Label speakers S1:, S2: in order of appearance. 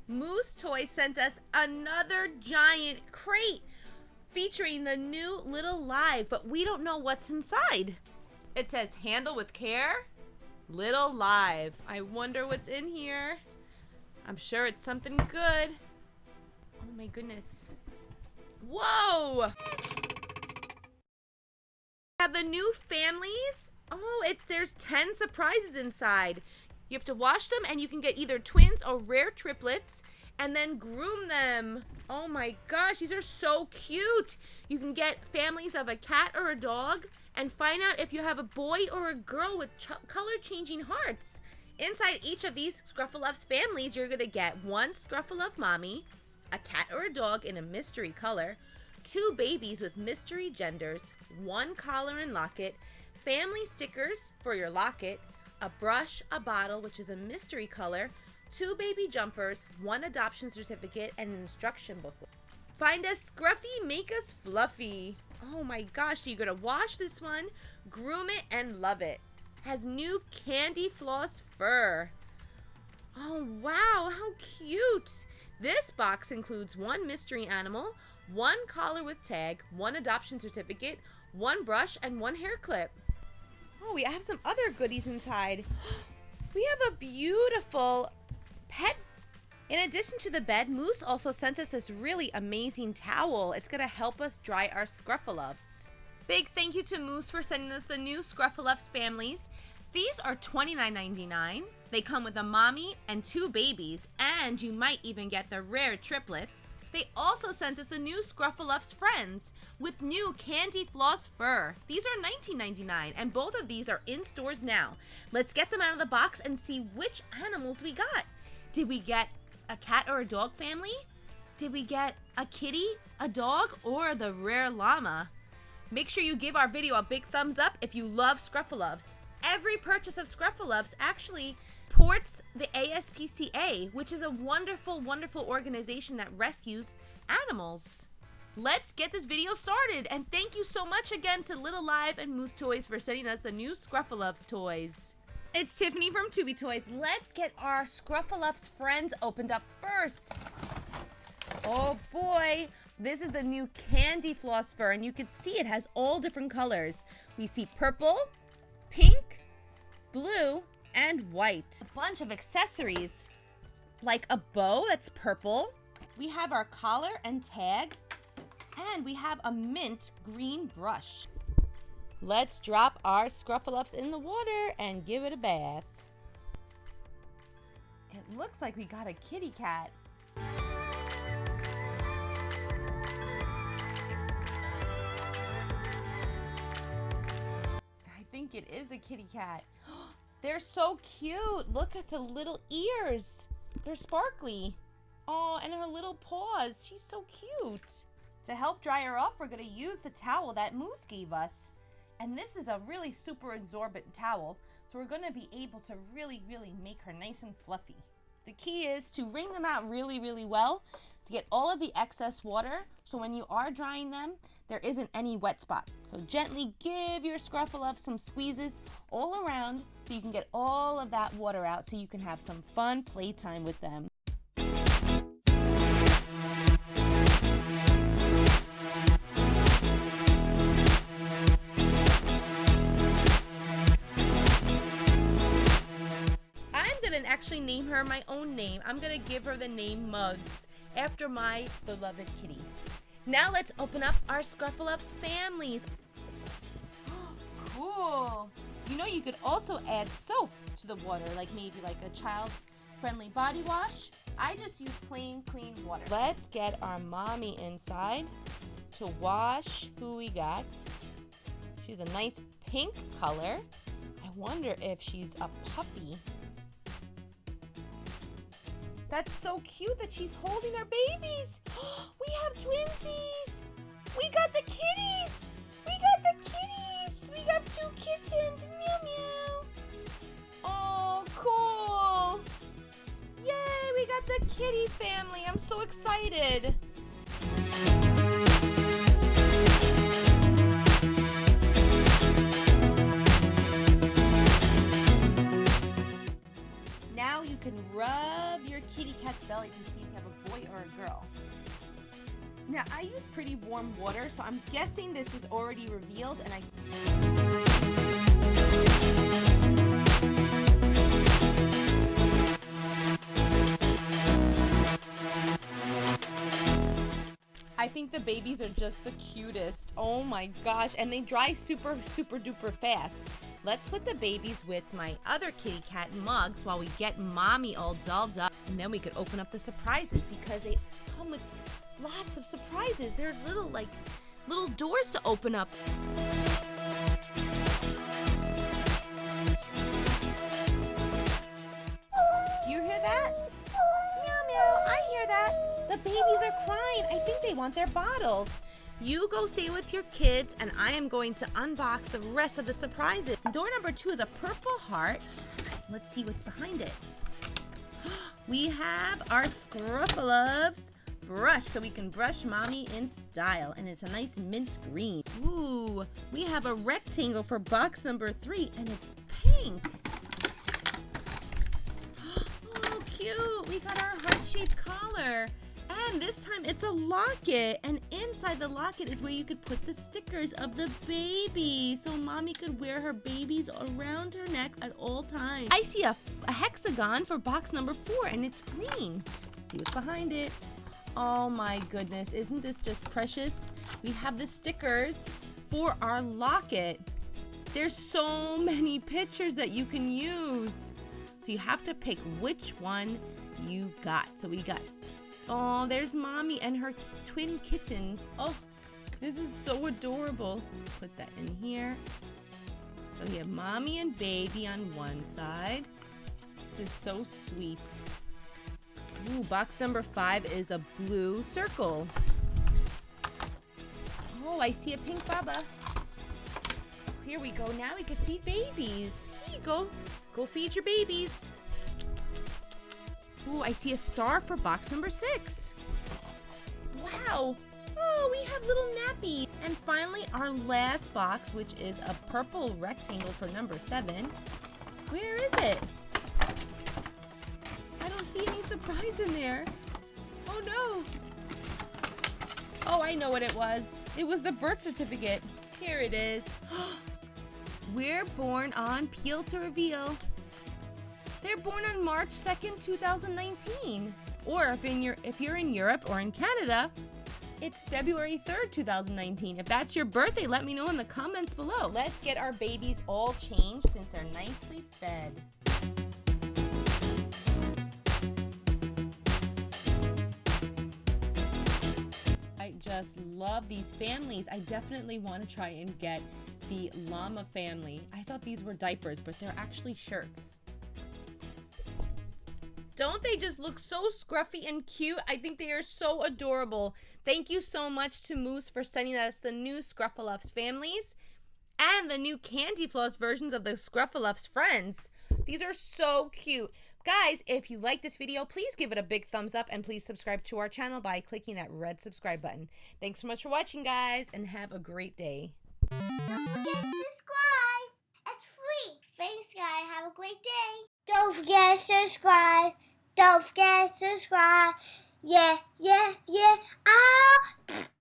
S1: Moose Toys sent us another giant crate featuring the new Little Live, but we don't know what's inside. It says handle with care, Little Live. I wonder what's in here. I'm sure it's something good. Oh my goodness. Whoa! Have the new families. Oh, there's 10 surprises inside. You have to wash them and you can get either twins or rare triplets and then groom them. Oh my gosh, these are so cute. You can get families of a cat or a dog and find out if you have a boy or a girl with color-changing hearts. Inside each of these Scruffalufs families, you're gonna get one Scruffaluf mommy, a cat or a dog in a mystery color, 2 babies with mystery genders, 1 collar and locket, family stickers for your locket, a brush, a bottle, which is a mystery color, 2 baby jumpers, 1 adoption certificate, and an instruction booklet. Find us scruffy, make us fluffy. Oh my gosh, you're gonna wash this one, groom it, and love it. Has new candy floss fur. Oh wow, how cute. This box includes 1 mystery animal, 1 collar with tag, 1 adoption certificate, 1 brush, and 1 hair clip. Oh, we have some other goodies inside. We have a beautiful pet. In addition to the bed, Moose also sent us this really amazing towel. It's gonna help us dry our Scruffalufs. Big thank you to Moose for sending us the new Scruffalufs families. These are $29.99. They come with a mommy and 2 babies, and you might even get the rare triplets. They also sent us the new Scruffalufs Friends with new candy floss fur. These are $19.99, and both of these are in stores now. Let's get them out of the box and see which animals we got. Did we get a cat or a dog family? Did we get a kitty, a dog, or the rare llama? Make sure you give our video a big thumbs up if you love Scruffalufs. Every purchase of Scruffalufs actually supports the ASPCA, which is a wonderful, wonderful organization that rescues animals. Let's get this video started, and thank you so much again to Little Live and Moose Toys for sending us the new Scruffalufs toys. It's Tiffany from Tubi Toys. Let's get our Scruffalufs Friends opened up first. Oh boy, this is the new candy floss fur, and you can see it has all different colors. We see purple, pink, blue, and white. A bunch of accessories, like a bow that's purple. We have our collar and tag, and we have a mint green brush. Let's drop our Scruffalufs in the water and give it a bath. It looks like we got a kitty cat. I think it is a kitty cat. They're so cute. Look at the little ears. They're sparkly. Oh, and her little paws. She's so cute. To help dry her off, we're going to use the towel that Moose gave us. And this is a really super absorbent towel, so we're going to be able to really, really make her nice and fluffy. The key is to wring them out really, really well to get all of the excess water, so when you are drying them, there isn't any wet spot. So gently give your Scruffalufs some squeezes all around so you can get all of that water out so you can have some fun playtime with them. Actually name her my own name. I'm gonna give her the name Muggs after my beloved kitty. Now let's open up our Scruffalufs families. Cool. You know, you could also add soap to the water, like maybe like a child-friendly body wash. I just use plain, clean water. Let's get our mommy inside to wash who we got. She's a nice pink color. I wonder if she's a puppy. That's so cute that she's holding our babies. We have twinsies. We got the kitties. We got the kitties. We got 2 kittens. Meow meow. Oh, cool. Yay, we got the kitty family. I'm so excited. Now you can rub your kitty kitty cat's belly to see if you have a boy or a girl. Now, I use pretty warm water, so I'm guessing this is already revealed, and I think the babies are just the cutest. Oh my gosh, and they dry super duper fast. Let's put the babies with my other kitty cat mugs while we get mommy all dolled up, and then we could open up the surprises because they come with lots of surprises. There's little doors to open up. You hear that? Meow meow, I hear that. The babies are crying. I think they want their bottles. You go stay with your kids, and I am going to unbox the rest of the surprises. Door number 2 is a purple heart. Let's see what's behind it. We have our Luvs brush, so we can brush mommy in style, and it's a nice mint green. Ooh, we have a rectangle for box number 3, and it's pink. Oh, cute. We got our heart-shaped collar. And this time it's a locket, and inside the locket is where you could put the stickers of the baby, so mommy could wear her babies around her neck at all times. I see a hexagon for box number 4, and it's green. Let's see what's behind it. Oh my goodness, isn't this just precious? We have the stickers for our locket. There's so many pictures that you can use, so you have to pick which one you got. So we got, oh, there's mommy and her twin kittens. Oh, this is so adorable. Let's put that in here. So we have mommy and baby on one side. This is so sweet. Ooh, box number 5 is a blue circle. Oh, I see a pink baba. Here we go. Now we can feed babies. Here you go. Go feed your babies. Ooh, I see a star for box number 6. Wow. Oh, we have little nappies. And finally, our last box, which is a purple rectangle for number 7. Where is it? I don't see any surprise in there. Oh, no. Oh, I know what it was. It was the birth certificate. Here it is. We're born on Peel to Reveal. They're born on March 2nd, 2019. Or if you're in Europe or in Canada, it's February 3rd, 2019. If that's your birthday, let me know in the comments below. Let's get our babies all changed since they're nicely fed. I just love these families. I definitely want to try and get the llama family. I thought these were diapers, but they're actually shirts. Don't they just look so scruffy and cute? I think they are so adorable. Thank you so much to Moose for sending us the new Luvs families and the new Candy Floss versions of the Luvs friends. These are so cute. Guys, if you like this video, please give it a big thumbs up and please subscribe to our channel by clicking that red subscribe button. Thanks so much for watching, guys, and have a great day.
S2: Don't forget to subscribe. It's free. Thanks, guys. Have a great day. Don't forget to subscribe. Don't forget to subscribe. Yeah, yeah, yeah. Ah.